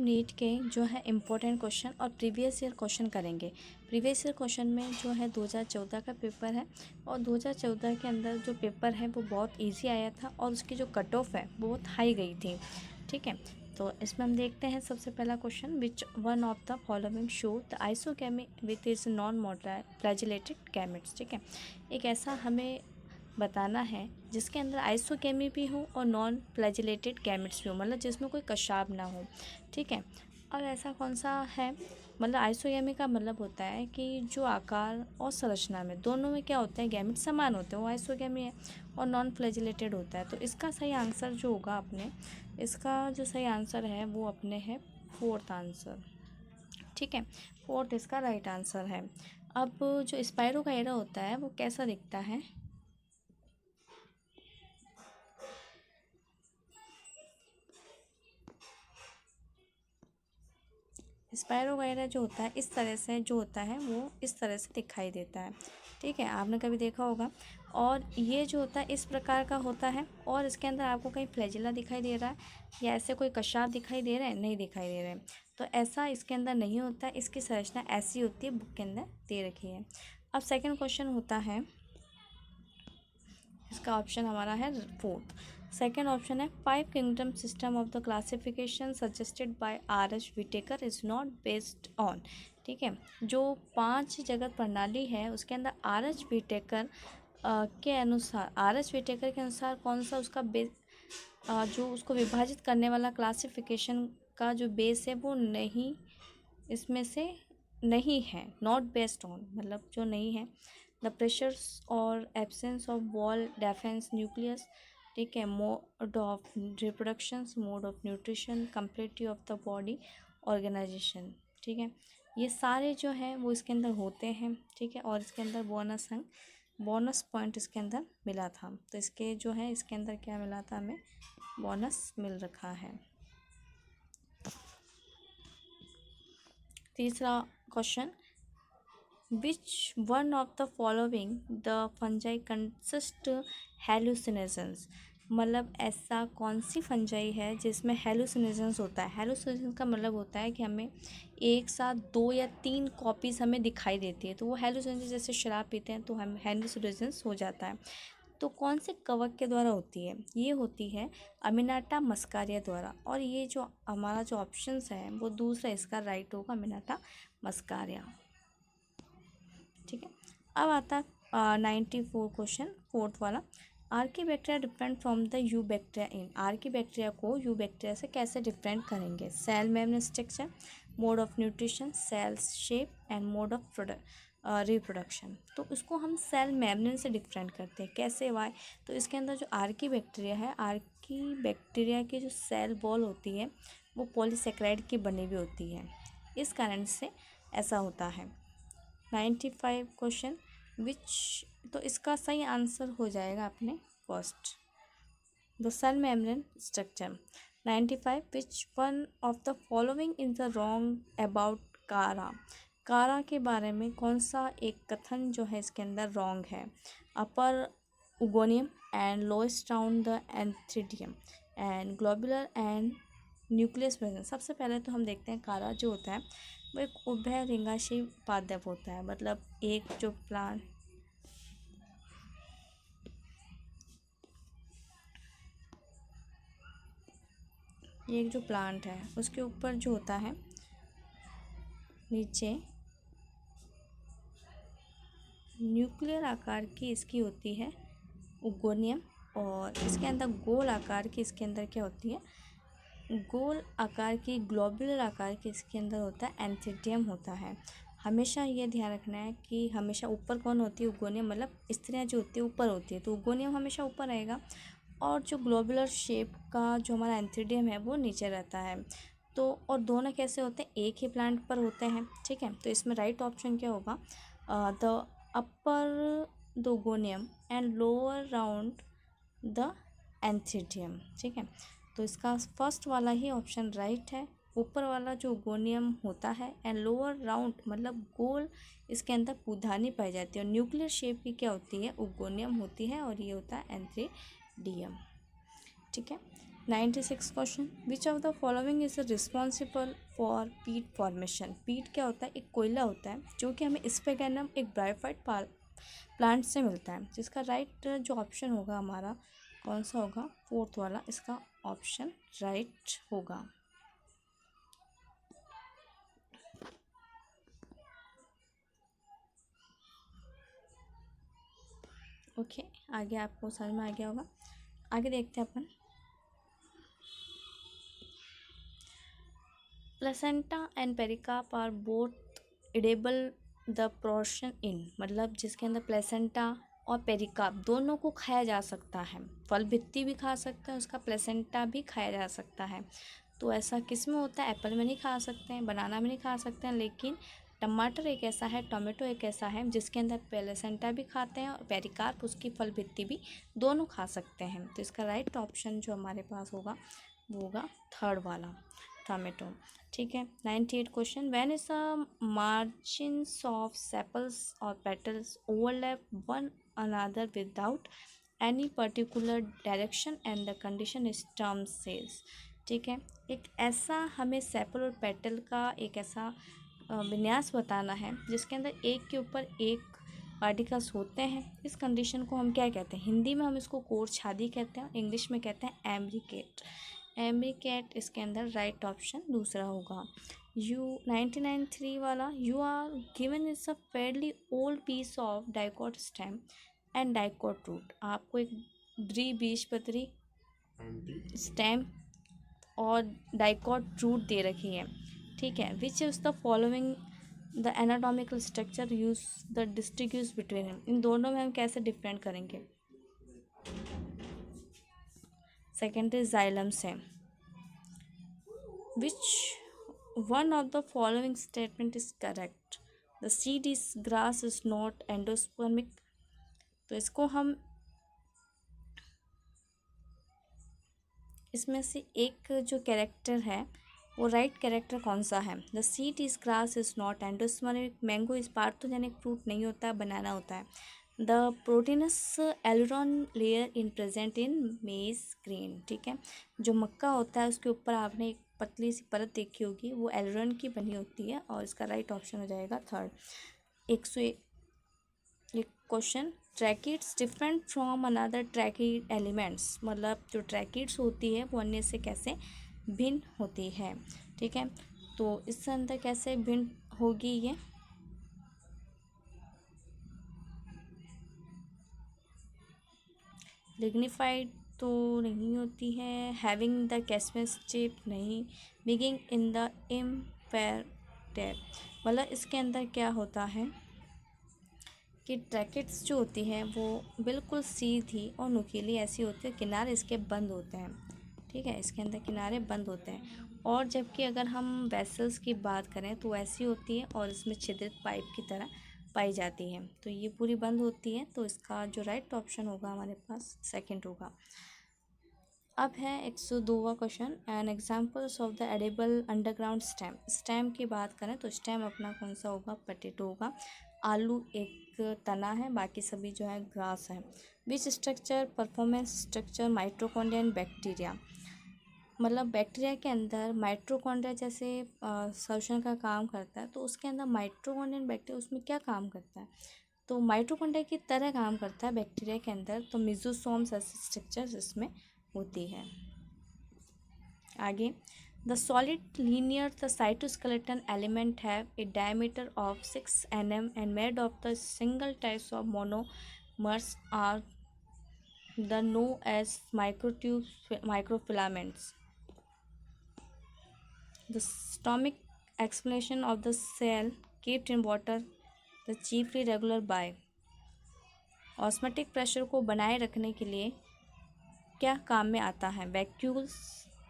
NEET के जो है इम्पोर्टेंट क्वेश्चन और प्रीवियस ईयर क्वेश्चन करेंगे। प्रीवियस ईयर क्वेश्चन में जो है 2014 का पेपर है और 2014 के अंदर जो पेपर है वो बहुत इजी आया था और उसकी जो कट ऑफ है वो बहुत हाई गई थी। ठीक है, तो इसमें हम देखते हैं सबसे पहला question, which one of the following show the isogamy with is non flagellated gametes. ठीक है, एक ऐसा हमें बताना है जिसके अंदर आइसोकेमी भी हो और नॉन फ्लैजिलेटेड गैमेट्स भी हो, मतलब जिसमें कोई कशाब ना हो। ठीक है, और ऐसा कौन सा है, मतलब आइसोकेमी का मतलब होता है कि जो आकार और संरचना में दोनों में क्या होते हैं, गैमेट समान होते हैं, वो आइसोकेमी है। और नॉन फ्लैजिलेटेड होता है। तो इसका सही आंसर जो होगा अपने, इसका जो सही आंसर है वो अपने है फोर्थ आंसर। ठीक है, फोर्थ इसका राइट आंसर है। अब जो स्पाइरोगाइरा होता है वो कैसा दिखता है, स्पाइरो वगैरह जो होता है इस तरह से जो होता है वो इस तरह से दिखाई देता है। ठीक है, आपने कभी देखा होगा। और ये जो होता है इस प्रकार का होता है और इसके अंदर आपको कहीं फ्लैजिला दिखाई दे रहा है या ऐसे कोई कशाब दिखाई दे रहे हैं, नहीं दिखाई दे रहे हैं। तो ऐसा इसके अंदर नहीं होता है, इसकी संरचना ऐसी होती है, बुक के अंदर दे रखी है। अब सेकेंड क्वेश्चन होता है, इसका ऑप्शन हमारा है फोर्थ। सेकेंड ऑप्शन है, five kingdom system of the classification suggested by R H. Whittaker is not based on. ठीक है, जो 5 जगत प्रणाली है उसके अंदर आर.एच. विटेकर के अनुसार, आर.एच. विटेकर के अनुसार कौन सा उसका जो उसको विभाजित करने वाला क्लासिफिकेशन का जो बेस है वो नहीं, इसमें से नहीं है, नॉट बेस्ड ऑन मतलब जो नहीं है। द प्रेशर्स और absence of well defined nucleus. ठीक है, mode of reproduction, mode of nutrition, complexity of the body organisation. ठीक है, ये सारे जो हैं वो इसके अंदर होते हैं। ठीक है, और इसके अंदर बोनस पॉइंट इसके अंदर मिला था। तो इसके जो है इसके अंदर क्या मिला था, हमें बोनस मिल रखा है। तीसरा question, which one of the following the fungi consist hallucinations, मतलब ऐसा कौन सी फंजाई है जिसमें हेलुसिनेशंस होता है। हेलुसिनेशंस का मतलब होता है कि हमें एक साथ 2 या 3 कॉपीज़ हमें दिखाई देती है, तो वो हेलुसिनेशंस, जैसे शराब पीते हैं तो हम हेलुसिनेशंस हो जाता है। तो कौन से कवक के द्वारा होती है, ये होती है अमिनाटा मस्कारिया द्वारा। और ये जो हमारा जो ऑप्शंस है वो दूसरा इसका राइट होगा, अमिनाटा मस्कारिया। ठीक है, अब आता 94 क्वेश्चन, फोर्थ वाला, archaebacteria different from the eubacteria in. Archaebacteria को यू बैक्टीरिया से कैसे डिफरेंट करेंगे, cell membrane structure, mode of nutrition, cell shape and mode of reproduction. तो उसको हम सेल मेम्ब्रेन से डिफरेंट करते हैं, कैसे, वाई। तो इसके अंदर जो आर्कीबैक्टीरिया है, आर्कीबैक्टीरिया की जो सेल वॉल होती है वो पॉलीसेकेराइड की बनी हुई होती है, इस कारण से ऐसा होता है। 95 क्वेश्चन, विच, तो इसका सही आंसर हो जाएगा अपने first, the cell membrane structure. 95, which one of the following is the wrong about Chara. Chara के बारे में कौन सा एक कथन जो है इसके अंदर रॉन्ग है, upper oogonium and lowest round the antheridium and globular and nucleus presence. सबसे पहले तो हम देखते हैं कारा जो होता है वो एक उभय लिंगाशी पादप होता है, मतलब एक जो प्लांट, एक जो प्लांट है उसके ऊपर जो होता है नीचे न्यूक्लियर आकार की इसकी होती है उगोनियम, और इसके अंदर गोल आकार की इसके अंदर क्या होती है, गोल आकार की ग्लोबुलर आकार की इसके अंदर होता है एंथीडियम होता है। हमेशा ये ध्यान रखना है कि हमेशा ऊपर कौन होती है, उगोनियम, मतलब स्त्रियाँ जो होती है ऊपर होती है, तो उगोनियम हमेशा ऊपर रहेगा और जो ग्लोबुलर शेप का जो हमारा एंथीडियम है वो नीचे रहता है। तो और दोनों कैसे होते हैं, एक ही प्लांट पर होते हैं। ठीक है, तो इसमें राइट ऑप्शन क्या होगा, the upper the oogonium and lower round the antheridium. ठीक है, तो इसका फर्स्ट वाला ही ऑप्शन राइट है, ऊपर वाला जो उगोनियम होता है एंड लोअर राउंड मतलब गोल, इसके अंदर पूधानी पाई जाती है और न्यूक्लियर शेप की क्या होती है, उगोनियम होती है और ये होता है एंथीडियम। ठीक है, 96 question, which of the following is responsible for पीट फॉर्मेशन। पीट क्या होता है? एक कोयला होता है जो कि हमें स्पेगेनम एक ब्रायोफाइट प्लांट से मिलता है, जिसका राइट जो ऑप्शन होगा हमारा कौन सा होगा? फोर्थ वाला इसका ऑप्शन राइट होगा। ओके, आगे आपको समझ में आ गया होगा। आगे देखते हैं अपन। Placenta and pericarp are both edible the portion in, मतलब जिसके अंदर प्लेसेंटा और पेरिकार्प दोनों को खाया जा सकता है। फल भित्ती भी खा सकते हैं, उसका प्लेसेंटा भी खाया जा सकता है। तो ऐसा किस में होता है? एप्पल में नहीं खा सकते हैं, बनाना में नहीं खा सकते हैं, लेकिन टमाटर एक ऐसा है, टोमेटो एक ऐसा है जिसके अंदर प्लेसेंटा भी खाते हैं और पेरिकार्प उसकी फल भित्ती भी दोनों खा सकते हैं। तो इसका राइट ऑप्शन जो हमारे पास होगा वो होगा थर्ड वाला, टोमेटो। ठीक है। 98 question, when is the margins of sepals और petals overlap one another without any particular direction and the condition is term says. ठीक है, एक ऐसा हमें सेपल और पेटल का एक ऐसा विन्यास बताना है जिसके अंदर एक के ऊपर एक पार्टिकल्स होते हैं। इस कंडीशन को हम क्या कहते हैं? हिंदी में हम इसको कोर छादी कहते हैं, इंग्लिश में कहते हैं एम्ब्रिकेट। एम्ब्रिकेट इसके अंदर राइट ऑप्शन दूसरा होगा। यू 99 वाला, you are given is a fairly old piece of dicot stem and dicot root. आपको एक द्विबीजपत्री स्टेम और डाइकॉट रूट दे रखी है। ठीक है, which is the following the anatomical structure use the distinguish between, इन दोनों में हम कैसे डिफरेंट करेंगे? सेकेंड इज जाइलम से। विच one of the following statement is correct? The seed is grass is not endospermic. तो इसको हम इसमें से एक जो कैरेक्टर है वो राइट कैरेक्टर कौन सा है? The seed is grass is not endospermic, mango is parthenogenic fruit नहीं होता है, बनाना होता है। The proteinous aleurone layer in present in maize grain. ठीक है, जो मक्का होता है उसके ऊपर आपने एक पतली सी परत देखी होगी, वो एलरॉन की बनी होती है और इसका राइट ऑप्शन हो जाएगा third. 101 question, tracheids different from another tracheid elements, मतलब जो ट्रैकिड्स होती है वो अन्य से कैसे भिन्न होती है? ठीक है, तो इसके अंदर कैसे भिन्न होगी ये? लिग्निफाइड तो नहीं होती है, हैविंग द कैस्मस चिप नहीं, बिगिंग इन द इम्पेयर, मतलब इसके अंदर क्या होता है कि ट्रैकेट्स जो होती हैं वो बिल्कुल सीधी और नुकीली ऐसी होती है, किनारे इसके बंद होते हैं। ठीक है, इसके अंदर किनारे बंद होते हैं। और जबकि अगर हम वेसल्स की बात करें तो ऐसी होती है और इसमें छिद्रित पाइप की तरह पाई जाती है। तो ये पूरी बंद होती है, तो इसका जो राइट ऑप्शन होगा हमारे पास सेकंड होगा। अब है 102वां question, an examples of the edible underground stem. Stem की बात करें तो स्टेम अपना कौन सा होगा? पोटैटो होगा। आलू एक तना है, बाकी सभी जो है ग्रास है। Which structure performance structure mitochondria and bacteria, मतलब बैक्टीरिया के अंदर माइटोकॉन्ड्रिया जैसे श्वसन का काम करता है, तो उसके अंदर माइटोकॉन्ड्रिया एंड बैक्टीरिया उसमें क्या काम करता है? तो माइटोकॉन्ड्रिया की तरह काम करता है बैक्टीरिया के अंदर, तो मिजोसोम्स ऐसी स्ट्रक्चर इसमें होती है। आगे, the solid linear the cytoskeleton element have a diameter of 6 nm and made of the single types of monomers are the known as microtube microfilaments. The स्टोमिक explanation of the cell kept in water the chiefly regular by, osmotic pressure को बनाए रखने के लिए क्या काम में आता है? वैक्यूल्स,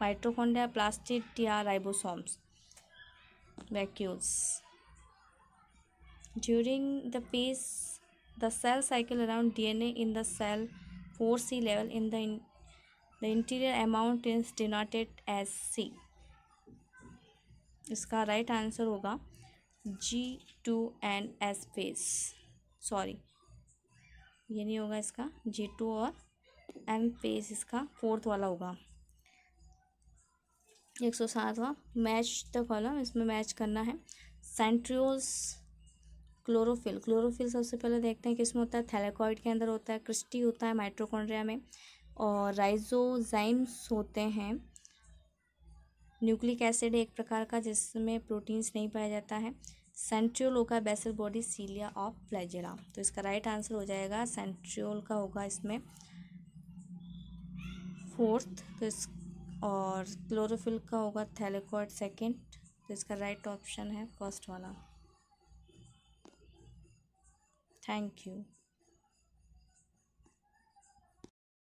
माइटोकॉन्ड्रिया, प्लास्टिड या ribosomes? Vacuoles. During the phase the cell cycle around DNA in the cell 4C level in the interior amount is denoted as C। इसका राइट आंसर होगा G2 and S phase. Sorry, ये नहीं होगा, इसका G2 और M phase इसका fourth वाला होगा। 107वां, मैच द कॉलम, इसमें मैच करना है। सेंट्रियोल्स, क्लोरोफिल, क्लोरोफिल सबसे पहले देखते हैं किसमें होता है, थैलेकॉइड के अंदर होता है, क्रिस्टी होता है माइटोकॉन्ड्रिया में, और राइजोजाइम्स होते हैं। न्यूक्लिक एसिड एक प्रकार का जिसमें प्रोटीन्स नहीं पाया जाता है। सेंट्रियोल होगा बेसल बॉडी सीलिया ऑफ फ्लैजेला। तो इसका राइट आंसर हो जाएगा सेंट्रियोल का होगा इसमें फोर्थ। तो इस और क्लोरोफिल का होगा थैलेकॉइड सेकंड। तो इसका राइट ऑप्शन है फर्स्ट वाला। Thank you.